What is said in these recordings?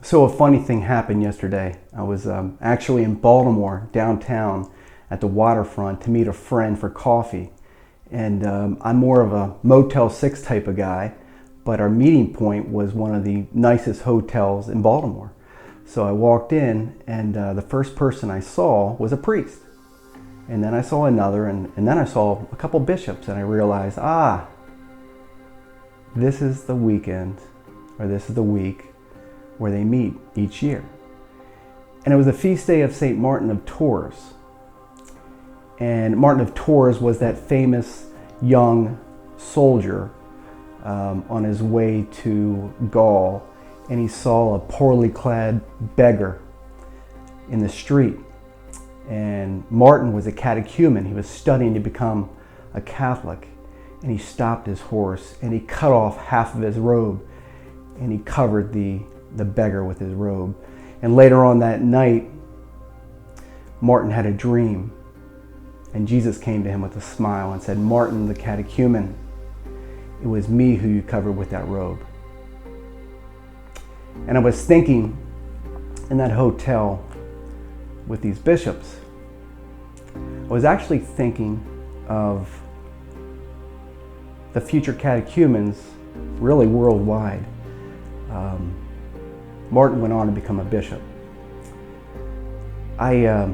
So a funny thing happened yesterday. I was actually in Baltimore, downtown, at the waterfront to meet a friend for coffee. And I'm more of a Motel 6 type of guy, but our meeting point was one of the nicest hotels in Baltimore. So I walked in, and the first person I saw was a priest. And then I saw another, and then I saw a couple bishops, and I realized, this is the weekend, or this is the week where they meet each year. And it was the feast day of St. Martin of Tours. And Martin of Tours was that famous young soldier on his way to Gaul, and he saw a poorly clad beggar in the street. And Martin was a catechumen. He was studying to become a Catholic. And he stopped his horse and he cut off half of his robe and he covered the beggar with his robe. And later on that night, Martin had a dream. And Jesus came to him with a smile and said, "Martin the catechumen, it was me who you covered with that robe." And I was thinking in that hotel with these bishops, I was actually thinking of the future catechumens really worldwide. Martin went on to become a bishop. I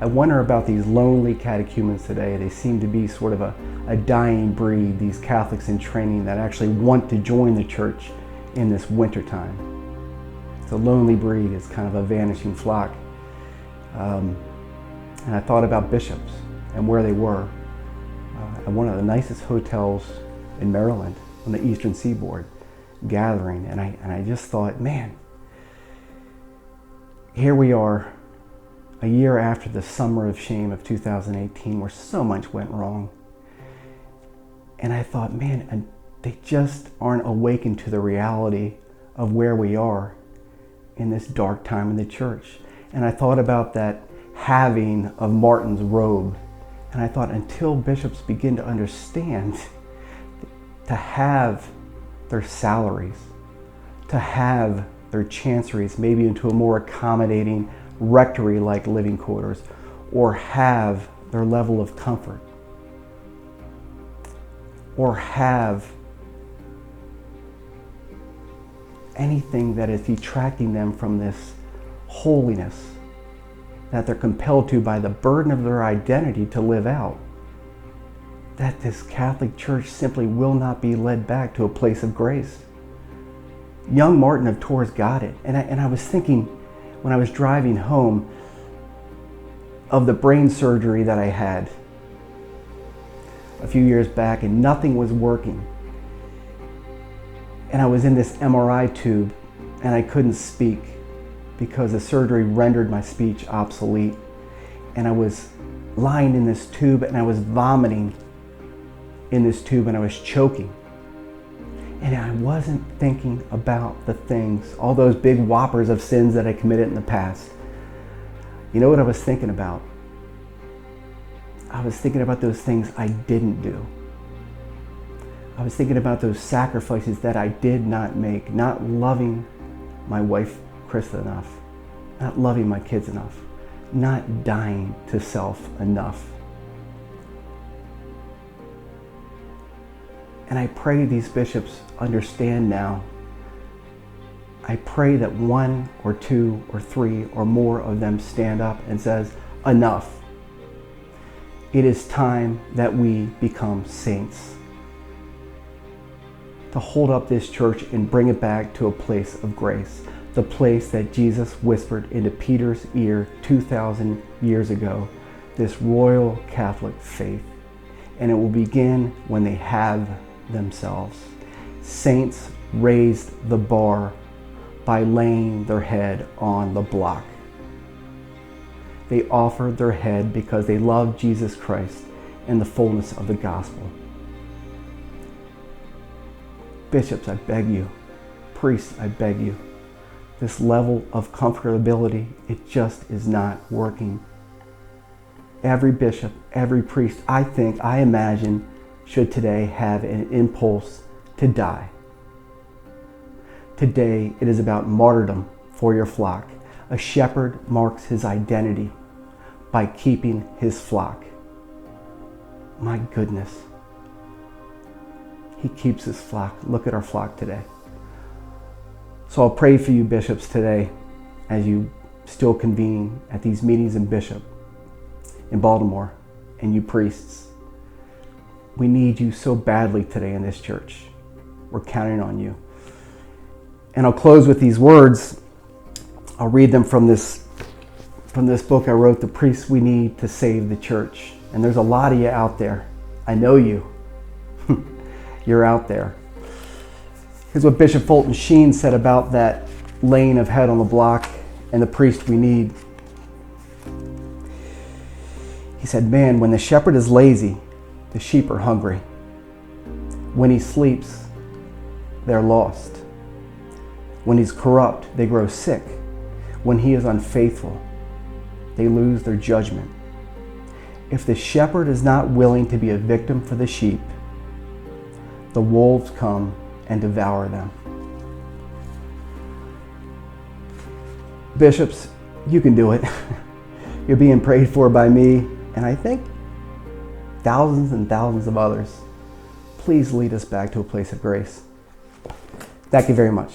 wonder about these lonely catechumens today. They seem to be sort of a dying breed, these Catholics in training that actually want to join the church in this wintertime. It's a lonely breed. It's kind of a vanishing flock. And I thought about bishops and where they were at one of the nicest hotels in Maryland on the Eastern Seaboard, gathering. And I just thought, man, here we are a year after the summer of shame of 2018, where so much went wrong. And I thought, man, and they just aren't awakened to the reality of where we are in this dark time in the church. And I thought about that halving of Martin's robe. And I thought, until bishops begin to understand to have their salaries, to have their chanceries maybe into a more accommodating rectory-like living quarters, or have their level of comfort, or have anything that is detracting them from this holiness that they're compelled to by the burden of their identity to live out, that this Catholic Church simply will not be led back to a place of grace. Young Martin of Tours got it. And I was thinking, when I was driving home, of the brain surgery that I had a few years back, and nothing was working. And I was in this MRI tube, and I couldn't speak because the surgery rendered my speech obsolete. And I was lying in this tube, and I was vomiting in this tube, and I was choking. And I wasn't thinking about the things, all those big whoppers of sins that I committed in the past. You know what I was thinking about? I was thinking about those things I didn't do. I was thinking about those sacrifices that I did not make, not loving my wife, Krista, enough, not loving my kids enough, not dying to self enough. And I pray these bishops understand now. I pray that one or two or three or more of them stand up and says, enough. It is time that we become saints. To hold up this church and bring it back to a place of grace. The place that Jesus whispered into Peter's ear 2,000 years ago. This royal Catholic faith. And it will begin when they have themselves. Saints raised the bar by laying their head on the block. They offered their head because they loved Jesus Christ and the fullness of the gospel. Bishops, I beg you. Priests, I beg you. This level of comfortability, it just is not working. Every bishop, every priest, I imagine, should today have an impulse to die. Today, it is about martyrdom for your flock. A shepherd marks his identity by keeping his flock. My goodness. He keeps his flock. Look at our flock today. So I'll pray for you bishops today as you still convene at these meetings in Bishop, in Baltimore, and you priests. We need you so badly today in this church. We're counting on you. And I'll close with these words. I'll read them from this book I wrote, The Priests We Need to Save the Church. And there's a lot of you out there. I know you. You're out there. Here's what Bishop Fulton Sheen said about that laying of head on the block and the priest we need. He said, man, when the shepherd is lazy, the sheep are hungry. When he sleeps, they're lost. When he's corrupt, they grow sick. When he is unfaithful, they lose their judgment. If the shepherd is not willing to be a victim for the sheep, the wolves come and devour them. Bishops, you can do it. You're being prayed for by me, and I think thousands and thousands of others. Please lead us back to a place of grace. Thank you very much.